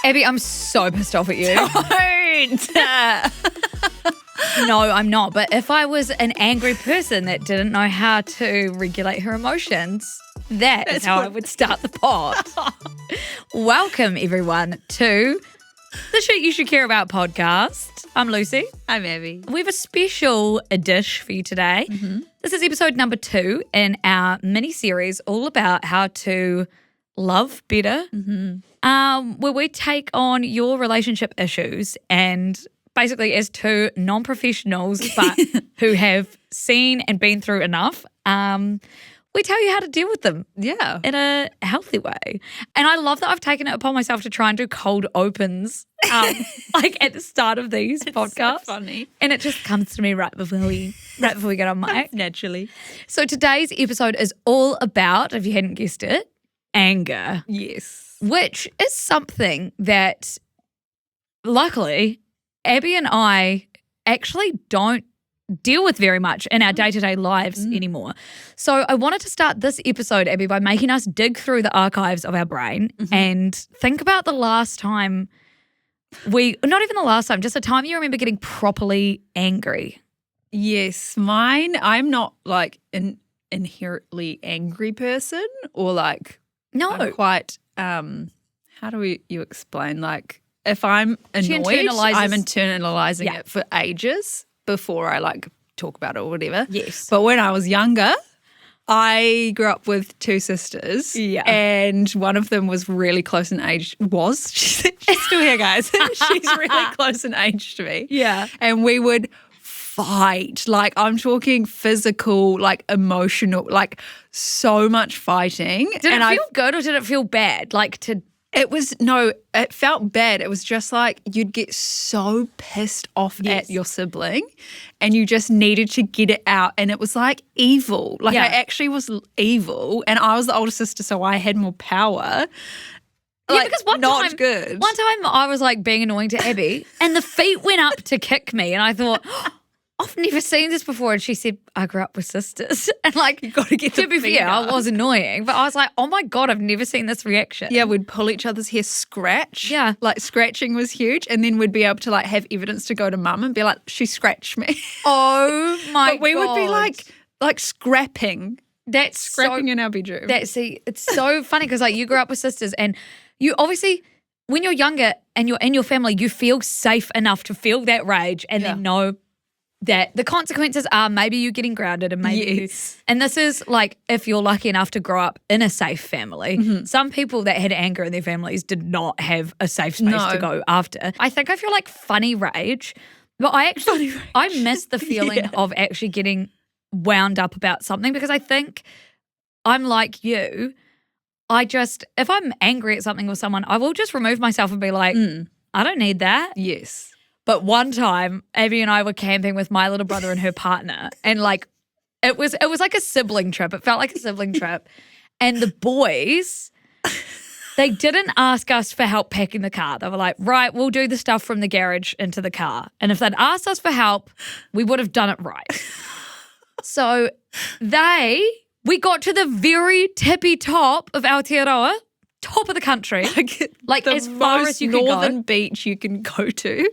Abby, I'm so pissed off at you. Don't. No, I'm not. But if I was an angry person that didn't know how to regulate her emotions, that's how I would start the pod. Welcome, everyone, to the Shit You Should Care About podcast. I'm Lucy. I'm Abby. We have a special dish for you today. This is episode number 2 in our mini-series all about how to love better, where we take on your relationship issues and basically as two non-professionals but who have seen and been through enough, we tell you how to deal with them in a healthy way. And I love that I've taken it upon myself to try and do cold opens like at the start of these podcasts. So funny. And it just comes to me right before we get on mic. Naturally. So today's episode is all about, if you hadn't guessed it, anger. Yes. Which is something that luckily Abby and I actually don't deal with very much in our day-to-day lives anymore. So I wanted to start this episode, Abby, by making us dig through the archives of our brain and think about the last time not even the last time, just a time you remember getting properly angry. Yes. Mine, I'm not like an inherently angry person or like No. I'm quite, how do you explain? Like if I'm annoyed, I'm internalizing it for ages before I like talk about it or whatever. Yes. But when I was younger, I grew up with two sisters. Yeah. And one of them was really close in age. She's still here, guys. She's really close in age to me. Yeah. And we would fight. Like I'm talking physical, like emotional, like so much fighting. Did it feel good or did it feel bad? It felt bad. It was just like you'd get so pissed off at your sibling and you just needed to get it out. And it was like evil. Like I actually was evil and I was the older sister, so I had more power. Yeah, because one time I was like being annoying to Abby and the feet went up to kick me and I thought, I've never seen this before. And she said, I grew up with sisters. And like, you got to get to be fair, I was annoying. But I was like, oh my God, I've never seen this reaction. Yeah, we'd pull each other's hair, scratch. Yeah. Like scratching was huge. And then we'd be able to like have evidence to go to mum and be like, she scratched me. Oh my God. But we would be like scrapping. That's scrapping in our bedroom. It's so funny because like you grew up with sisters and you obviously, when you're younger and you're in your family, you feel safe enough to feel that rage and then know that the consequences are maybe you getting grounded and maybe and this is like if you're lucky enough to grow up in a safe family. Some people that had anger in their families did not have a safe space to go after. I think I feel like funny rage, but I miss the feeling of actually getting wound up about something because I think I'm like you. If I'm angry at something or someone, I will just remove myself and be like, I don't need that. Yes. But one time, Abby and I were camping with my little brother and her partner, and like it was like a sibling trip. It felt like a sibling trip, and the boys, they didn't ask us for help packing the car. They were like, "Right, we'll do the stuff from the garage into the car." And if they'd asked us for help, we would have done it right. So we got to the very tippy top of Aotearoa, top of the country, like as far as you can go. Northern beach you can go to.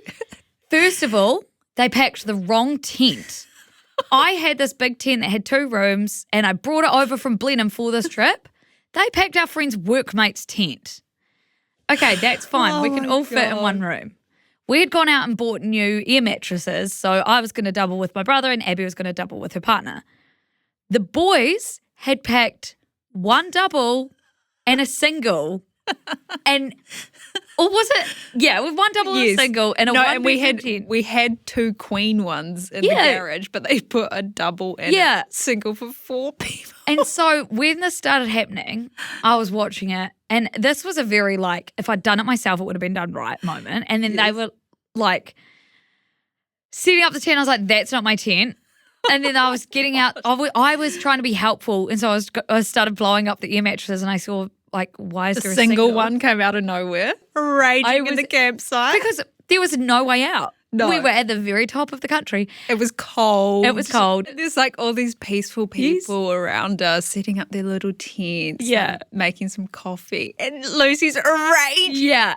First of all, they packed the wrong tent. I had this big tent that had 2 rooms and I brought it over from Blenheim for this trip. They packed our friend's workmate's tent. Okay, that's fine. We can all fit in one room. We had gone out and bought new air mattresses, so I was going to double with my brother and Abby was going to double with her partner. The boys had packed 1 double and a single. And or was it? Yeah, with 1 double and a single and we had 2 queen ones in the garage, but they put a double and a single for 4 people. And so when this started happening, I was watching it, and this was a very like, if I'd done it myself, it would have been done right moment. And then they were like setting up the tent. I was like, that's not my tent. And then I was getting out. I was trying to be helpful, and so I started blowing up the air mattresses, and I saw. Like, why is there a single one came out of nowhere, raging in the campsite? Because there was no way out. No. We were at the very top of the country. It was cold. It was cold. And there's like all these peaceful people around us setting up their little tents. Yeah. And making some coffee. And Lucy's rage. Yeah.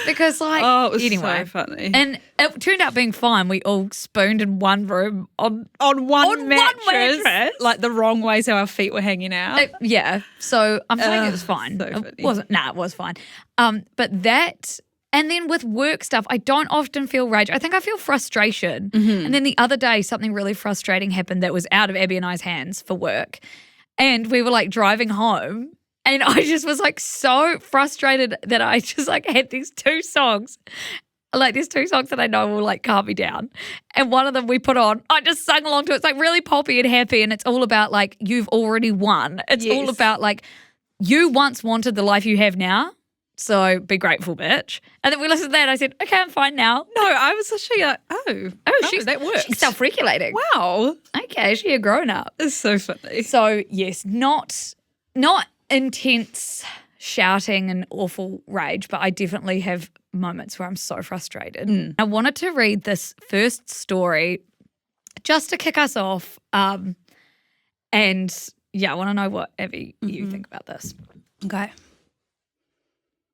Because like, Oh, it was anyway. so funny. And it turned out being fine. We all spooned in one room on one mattress. like the wrong way so our feet were hanging out. Yeah. So I'm saying it was fine. so It funny. wasn't. Nah, it was fine. But that, and then with work stuff, I don't often feel rage. I think I feel frustration. And then the other day, something really frustrating happened that was out of Abby and I's hands for work. And we were like driving home. And I just was like so frustrated that I just like had these two songs. Like there's two songs that I know will like calm me down. And one of them we put on, I just sung along to it. It's like really poppy and happy. And it's all about like, you've already won. It's all about like, you once wanted the life you have now. So be grateful, bitch. And then we listened to that and I said, okay, I'm fine now. No, I was actually like, that works. She's self-regulating. Wow. Okay, she a grown up. It's so funny. So yes, not intense shouting and awful rage, but I definitely have moments where I'm so frustrated. I wanted to read this first story just to kick us off. And yeah, I want to know what, Abby, you think about this. Okay.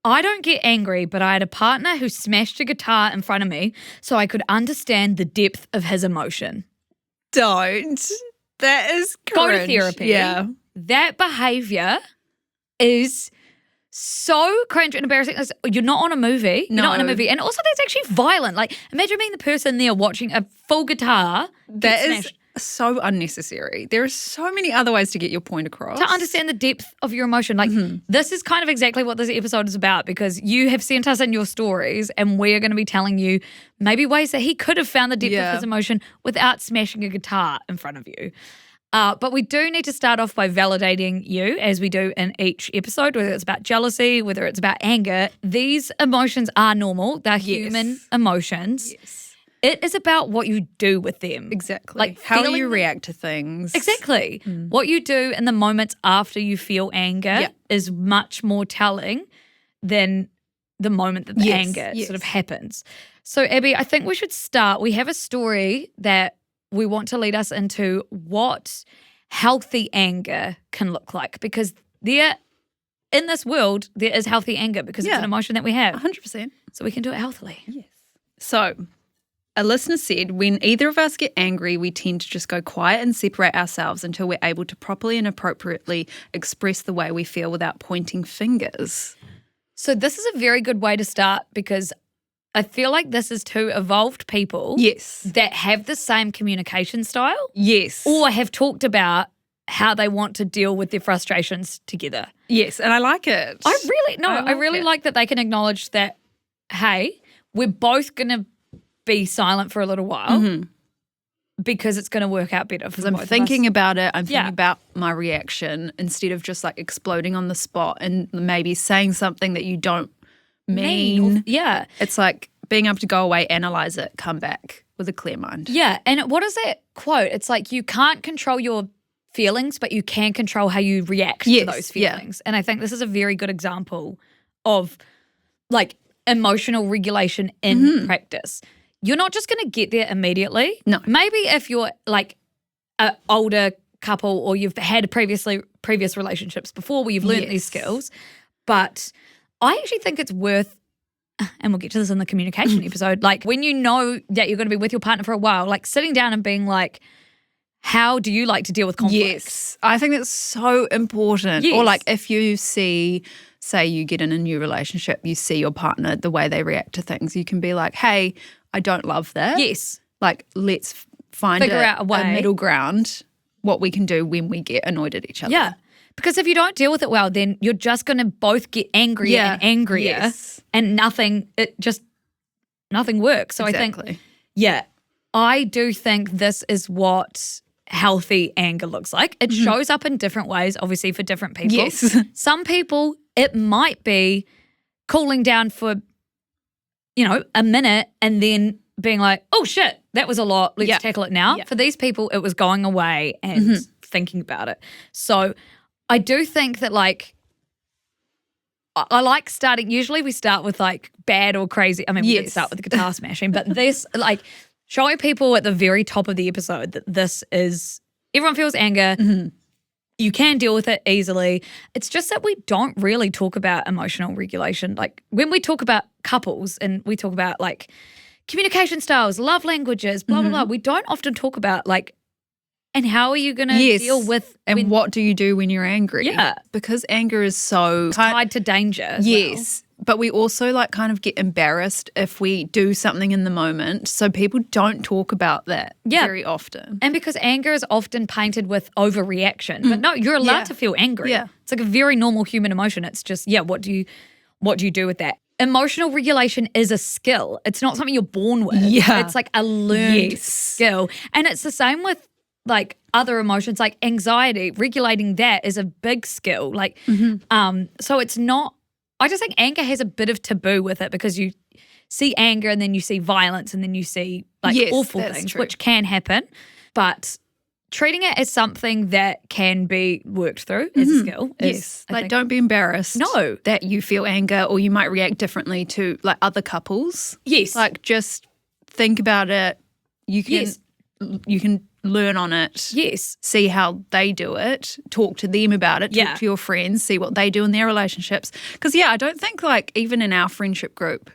I don't get angry, but I had a partner who smashed a guitar in front of me so I could understand the depth of his emotion. Don't. That is Go to cringe. therapy. Yeah. That behaviour is so cringe and embarrassing. You're not on a movie. You're not in a movie. And also that's actually violent. Like imagine being the person there watching a full guitar get That is smashed. so unnecessary. There are so many other ways to get your point across. To understand the depth of your emotion. Like this is kind of exactly what this episode is about because you have sent us in your stories and we're going to be telling you maybe ways that he could have found the depth of his emotion without smashing a guitar in front of you. But we do need to start off by validating you as we do in each episode, whether it's about jealousy, whether it's about anger. These emotions are normal. They're human emotions. Yes. It is about what you do with them. Exactly. Like how feeling you them. react to things. Exactly. What you do in the moments after you feel anger is much more telling than the moment that the anger sort of happens. So, Abby, I think we should start. We have a story that we want to lead us into what healthy anger can look like because in this world, there is healthy anger because it's an emotion that we have. 100%. So we can do it healthily. Yes. So a listener said, when either of us get angry, we tend to just go quiet and separate ourselves until we're able to properly and appropriately express the way we feel without pointing fingers. So this is a very good way to start because I feel like this is two evolved people that have the same communication style or have talked about how they want to deal with their frustrations together. Yes, and I like it. I really like that they can acknowledge that, hey, we're both going to be silent for a little while because it's going to work out better for both of us. I'm thinking about it. I'm thinking about my reaction instead of just like exploding on the spot and maybe saying something that you don't mean. Yeah. It's like being able to go away, analyze it, come back with a clear mind. Yeah. And what is that quote? It's like you can't control your feelings, but you can control how you react to those feelings. And I think this is a very good example of like emotional regulation in practice. You're not just going to get there immediately. No. Maybe if you're like an older couple or you've had previous relationships before where you've learned these skills. But I actually think it's worth, and we'll get to this in the communication episode, like when you know that you're going to be with your partner for a while, like sitting down and being like, how do you like to deal with conflict? Yes, I think that's so important. Yes. Or like if you say you get in a new relationship, you see your partner, the way they react to things, you can be like, hey, I don't love that. Yes. Like let's Figure out a way. a middle ground, what we can do when we get annoyed at each other. Yeah. Because if you don't deal with it well, then you're just going to both get angrier and angrier and nothing works. So I think, I do think this is what healthy anger looks like. It shows up in different ways, obviously, for different people. Yes. Some people, it might be cooling down for, a minute and then being like, oh shit, that was a lot. Let's tackle it now. Yeah. For these people, it was going away and thinking about it. So I do think that like I like starting, usually we start with like bad or crazy. I mean, we did start with the guitar smashing, but this, like showing people at the very top of the episode that this is, everyone feels anger. Mm-hmm. You can deal with it easily. It's just that we don't really talk about emotional regulation. Like when we talk about couples and we talk about like communication styles, love languages, blah, blah, blah, we don't often talk about like, and how are you going to deal with and what do you do when you're angry? Yeah. Because anger is so tied to danger as yes. But we also like kind of get embarrassed if we do something in the moment. So people don't talk about that very often. And because anger is often painted with overreaction. But no, you're allowed to feel angry. Yeah. It's like a very normal human emotion. It's just, what do you do with that? Emotional regulation is a skill. It's not something you're born with. Yeah. It's like a learned skill. And it's the same with like other emotions, like anxiety. Regulating that is a big skill. Like, so it's not, I just think anger has a bit of taboo with it because you see anger and then you see violence and then you see like awful things, which can happen. But treating it as something that can be worked through as a skill is, like, don't be embarrassed that you feel anger or you might react differently to like other couples. Yes. Like just think about it. You can learn on it. Yes. See how they do it. Talk to them about it. Talk to your friends. See what they do in their relationships. Because, I don't think like even in our friendship group,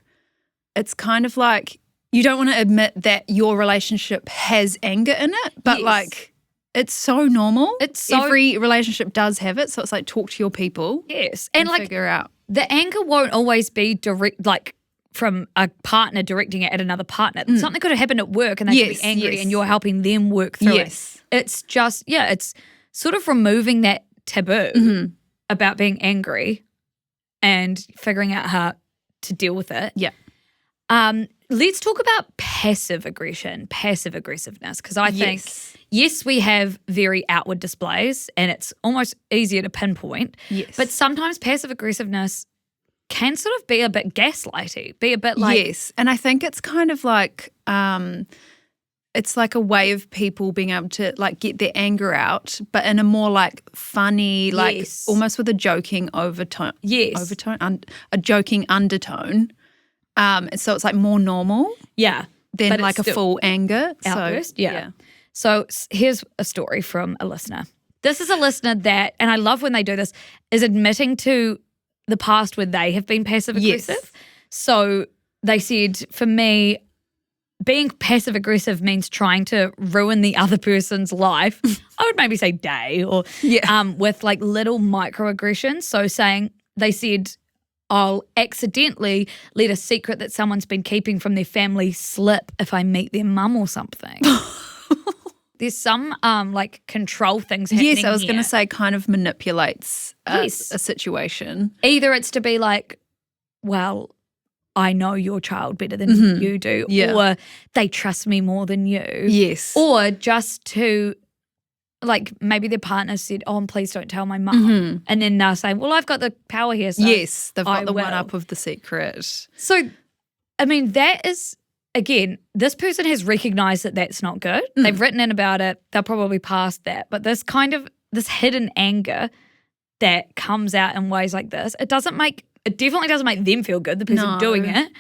it's kind of like you don't want to admit that your relationship has anger in it. But like it's so normal. Every relationship does have it. So it's like talk to your people. Yes. And like figure out. The anger won't always be direct, like from a partner directing it at another partner. Something could have happened at work and they could be angry and you're helping them work through it. It's just, it's sort of removing that taboo about being angry and figuring out how to deal with it. Yeah. Let's talk about passive aggression, passive aggressiveness, because I think, yes, we have very outward displays and it's almost easier to pinpoint. Yes. But sometimes passive aggressiveness can sort of be a bit gaslighty, be a bit like… Yes, and I think it's kind of like it's like a way of people being able to like get their anger out, but in a more like funny, like almost with a joking overtone. Yes. A joking undertone. So it's like more normal. Yeah. Than like a full anger. Outburst. So, So here's a story from a listener. This is a listener that, and I love when they do this, is admitting to the past where they have been passive aggressive. Yes. So they said, for me, being passive aggressive means trying to ruin the other person's life. I would maybe say day or with like little microaggressions. So they said, I'll accidentally let a secret that someone's been keeping from their family slip if I meet their mum or something. There's some like control things happening. Yes, I was going to say kind of manipulates a situation. Either it's to be like, well, I know your child better than you do, or they trust me more than you. Yes. Or just to, like, maybe their partner said, oh, and please don't tell my mum. And then they'll say, well, I've got the power here. So yes, they've got the one up of the secret. So, I mean, that is… Again, this person has recognised that that's not good. They've written in about it. They'll probably pass that. But this hidden anger that comes out in ways like this, it definitely doesn't make them feel good, the person doing it.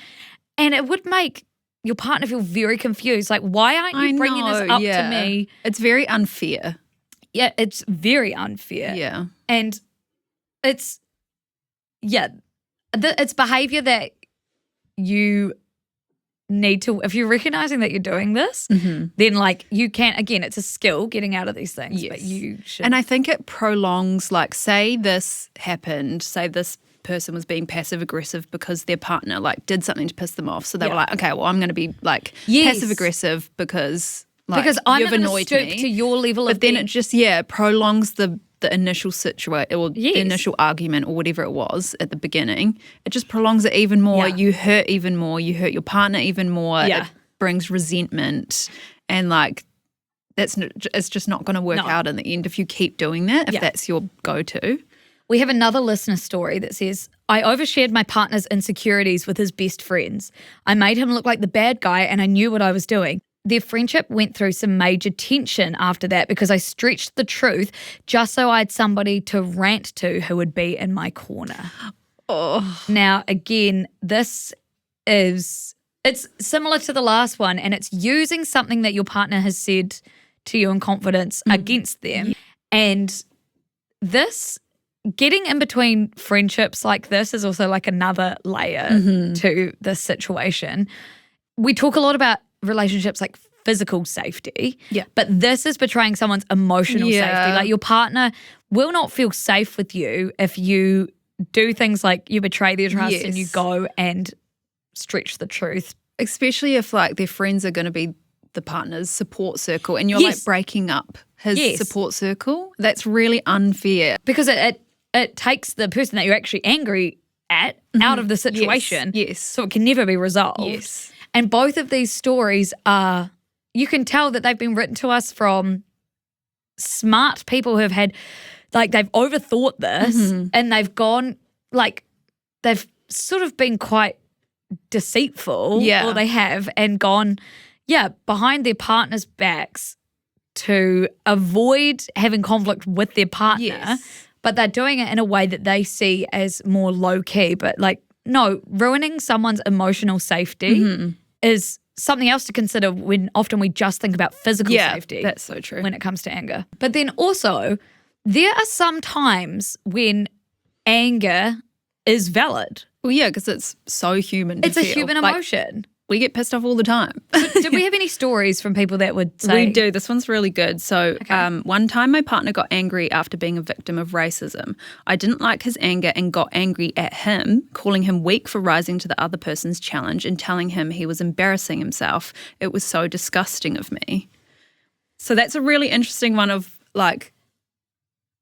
And it would make your partner feel very confused. Like, why aren't you bringing this up to me? It's very unfair. Yeah, it's very unfair. Yeah. And it's behaviour that you need to, if you're recognizing that you're doing this, then like you can, again, it's a skill getting out of these things, but you should. And I think it prolongs, like say this happened, say this person was being passive aggressive because their partner like did something to piss them off. So they were like, okay, well, I'm going to be like passive aggressive because I'm you've not annoyed stoop me to your level of But then it just, prolongs the initial situation or the initial argument or whatever it was at the beginning. It just prolongs it even more. You hurt even more. You hurt your partner even more. It brings resentment and like it's just not going to work out in the end if you keep doing that, if that's your go-to. We have another listener story that says, I overshared my partner's insecurities with his best friends. I made him look like the bad guy and I knew what I was doing. Their friendship went through some major tension after that because I stretched the truth just so I had somebody to rant to who would be in my corner. Oh. Now, again, it's similar to the last one, and it's using something that your partner has said to you in confidence against them. And this, getting in between friendships like this is also like another layer to this situation. We talk a lot about relationships like physical safety, but this is betraying someone's emotional safety. Like your partner will not feel safe with you if you do things like you betray their trust and you go and stretch the truth. Especially if like their friends are going to be the partner's support circle and you're like breaking up his support circle. That's really unfair. Because it takes the person that you're actually angry at out of the situation. Yes. So it can never be resolved. Yes. And both of these stories are, you can tell that they've been written to us from smart people who have had, like they've overthought this and they've gone, like they've sort of been quite deceitful or they have and gone, behind their partner's backs to avoid having conflict with their partner, but they're doing it in a way that they see as more low-key. But like, no, ruining someone's emotional safety is something else to consider when often we just think about physical safety. That's so true. When it comes to anger. But then also, there are some times when anger is valid. Well, yeah, because it's so human to It's a feel. human Like, emotion. we get pissed off all the time. Did we have any stories from people that would say? We do. This one's really good. So one time my partner got angry after being a victim of racism. I didn't like his anger and got angry at him, calling him weak for rising to the other person's challenge and telling him he was embarrassing himself. It was so disgusting of me. So that's a really interesting one of like,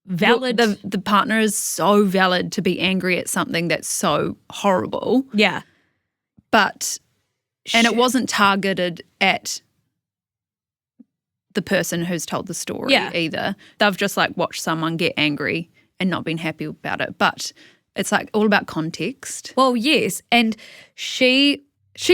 valid. The partner is so valid to be angry at something that's so horrible. Yeah. But, and it wasn't targeted at the person who's told the story either. They've just like watched someone get angry and not been happy about it. But it's like all about context. Well, yes. And she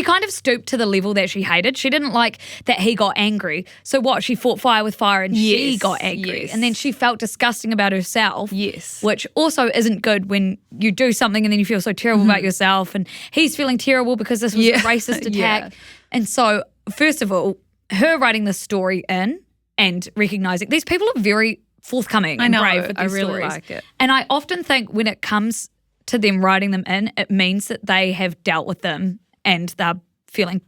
kind of stooped to the level that she hated. She didn't like that he got angry. So what? She fought fire with fire and she got angry. And then she felt disgusting about herself. Yes. Which also isn't good when you do something and then you feel so terrible about yourself. And he's feeling terrible because this was a racist attack. And so, first of all, her writing this story in and recognising these people are very forthcoming and brave with these stories. I really like it. And I often think when it comes to them writing them in, it means that they have dealt with them and they're feeling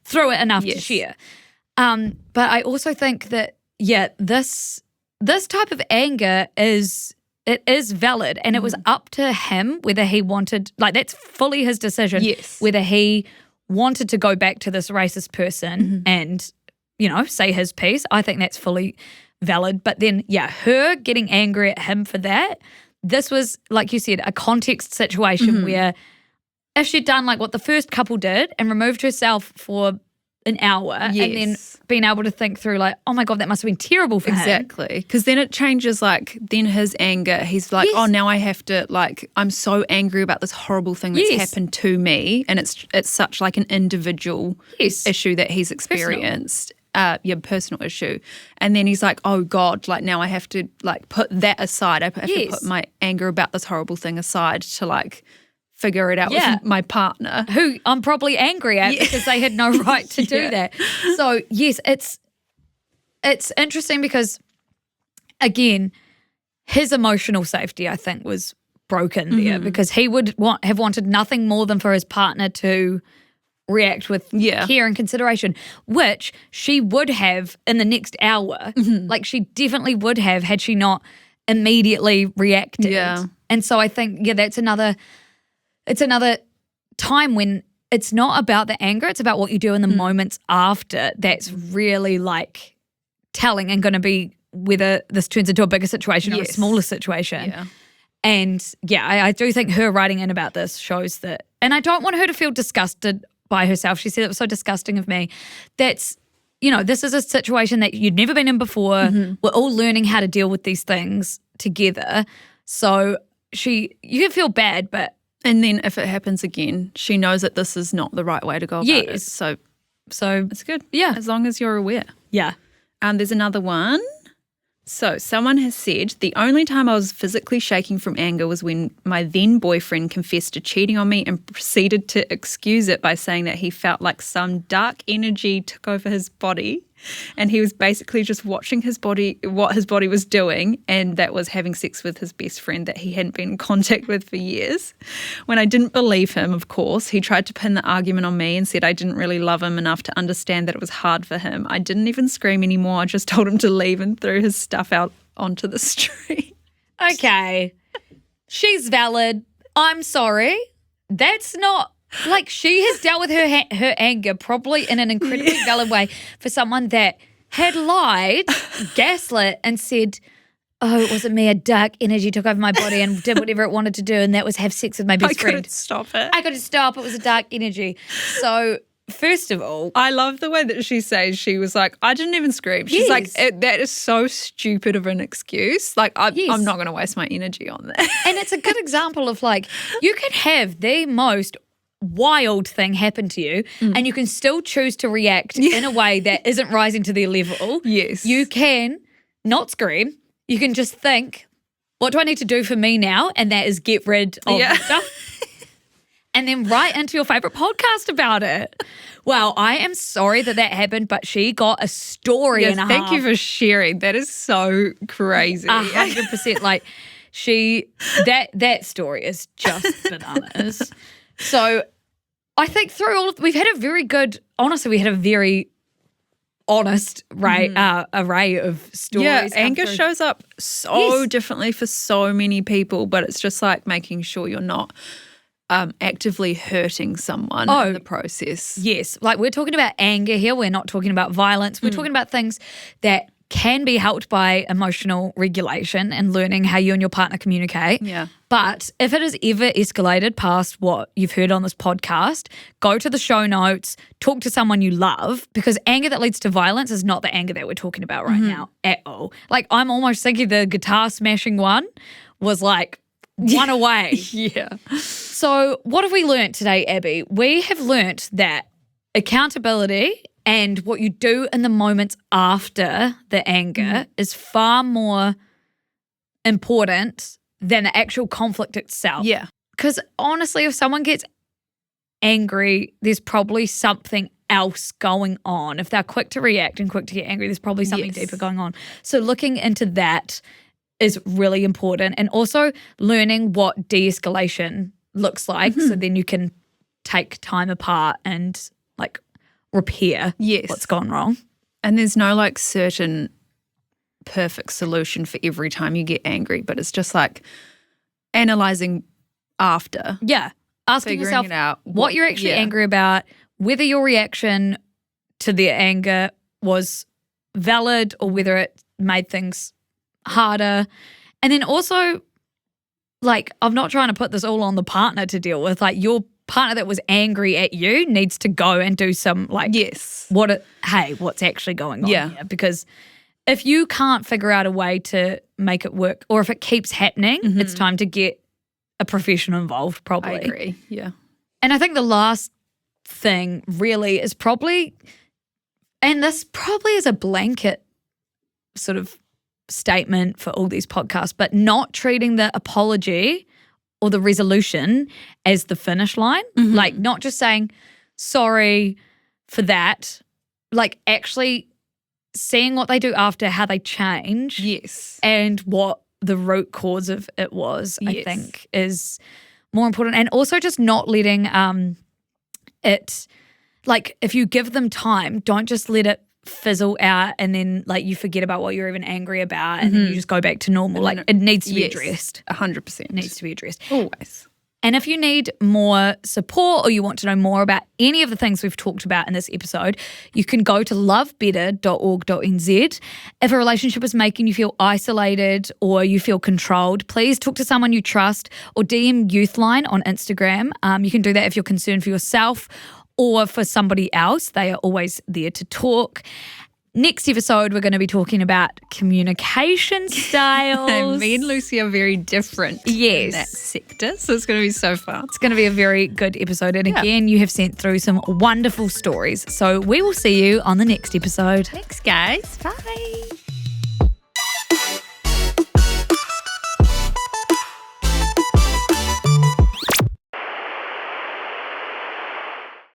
through it enough to share. But I also think that, this type of anger is valid and it was up to him whether he wanted, like that's fully his decision, whether he wanted to go back to this racist person and, say his piece. I think that's fully valid. But then, her getting angry at him for that, this was, like you said, a context situation where if she'd done like what the first couple did and removed herself for an hour and then being able to think through like, oh my God, that must have been terrible for him. Exactly. Because then it changes like, then his anger, he's like, oh, now I have to like, I'm so angry about this horrible thing that's happened to me. And it's such like an individual issue that he's experienced. Personal issue. And then he's like, oh God, like now I have to like put that aside. I have to put my anger about this horrible thing aside to like figure it out with my partner. Who I'm probably angry at because they had no right to do that. So yes, it's interesting because again, his emotional safety I think was broken there because he would have wanted nothing more than for his partner to react with care and consideration, which she would have in the next hour. Like she definitely would have had she not immediately reacted. Yeah. And so I think, it's another time when it's not about the anger, it's about what you do in the moments after that's really like telling and going to be whether this turns into a bigger situation or a smaller situation. Yeah. And I do think her writing in about this shows that, and I don't want her to feel disgusted by herself. She said it was so disgusting of me. That's, this is a situation that you'd never been in before. We're all learning how to deal with these things together. So you can feel bad, but. And then if it happens again, she knows that this is not the right way to go about it. So it's good. Yeah. As long as you're aware. Yeah. There's another one. So someone has said, the only time I was physically shaking from anger was when my then boyfriend confessed to cheating on me and proceeded to excuse it by saying that he felt like some dark energy took over his body and he was basically just watching his body, what his body was doing, and that was having sex with his best friend that he hadn't been in contact with for years. When I didn't believe him, of course, he tried to pin the argument on me and said I didn't really love him enough to understand that it was hard for him. I didn't even scream anymore. I just told him to leave and threw his stuff out onto the street. Okay. She's valid. I'm sorry. That's not, like, she has dealt with her anger probably in an incredibly valid way for someone that had lied, gaslit, and said, oh, it wasn't me, a dark energy took over my body and did whatever it wanted to do, and that was have sex with my best friend. I couldn't stop it. I couldn't stop. It was a dark energy. So, first of all, I love the way that she says she was like, I didn't even scream. She's like, that is so stupid of an excuse. Like, I'm not going to waste my energy on that. And it's a good example of, like, you can have the most wild thing happen to you and you can still choose to react in a way that isn't rising to their level. Yes. You can not scream. You can just think, what do I need to do for me now? And that is get rid of stuff. And then write into your favourite podcast about it. Well, I am sorry that happened, but she got a story and a half. Thank you for sharing. That is so crazy. 100%. Like, that story is just bananas. So I think through we've had a very good, honestly, we had a very honest array of stories. Yeah, anger shows up so differently for so many people, but it's just like making sure you're not actively hurting someone in the process. Yes, like we're talking about anger here. We're not talking about violence. We're talking about things that can be helped by emotional regulation and learning how you and your partner communicate. Yeah. But if it has ever escalated past what you've heard on this podcast, go to the show notes, talk to someone you love, because anger that leads to violence is not the anger that we're talking about right now at all. Like, I'm almost thinking the guitar smashing one was like one away. Yeah. So what have we learnt today, Abby? We have learnt that accountability and what you do in the moments after the anger is far more important than the actual conflict itself. Yeah. Because honestly, if someone gets angry, there's probably something else going on. If they're quick to react and quick to get angry, there's probably something deeper going on. So looking into that is really important, and also learning what de-escalation looks like so then you can take time apart and like repair what's gone wrong. And there's no like certain perfect solution for every time you get angry, but it's just like analyzing after. Yeah. Asking yourself out what you're actually angry about, whether your reaction to the anger was valid or whether it made things harder. And then also, like, I'm not trying to put this all on the partner to deal with. Like, your partner that was angry at you needs to go and do some like what's actually going on here? Because if you can't figure out a way to make it work, or if it keeps happening, it's time to get a professional involved probably. I agree, yeah. And I think the last thing really is probably, and this probably is a blanket sort of statement for all these podcasts, but not treating the apology or the resolution as the finish line. Like, not just saying sorry for that, like actually seeing what they do after, how they change. Yes. And what the root cause of it was, I think, is more important. And also just not letting it, like, if you give them time, don't just let it fizzle out and then like you forget about what you're even angry about and then you just go back to normal. Like, it needs to be addressed. 100%. It needs to be addressed. Always. And if you need more support or you want to know more about any of the things we've talked about in this episode, you can go to lovebetter.org.nz. If a relationship is making you feel isolated or you feel controlled, please talk to someone you trust or DM Youthline on Instagram. You can do that if you're concerned for yourself or for somebody else. They are always there to talk. Next episode, we're going to be talking about communication styles. Me and Lucy are very different in that sector, so it's going to be so fun. It's going to be a very good episode. And again, you have sent through some wonderful stories. So we will see you on the next episode. Thanks, guys. Bye.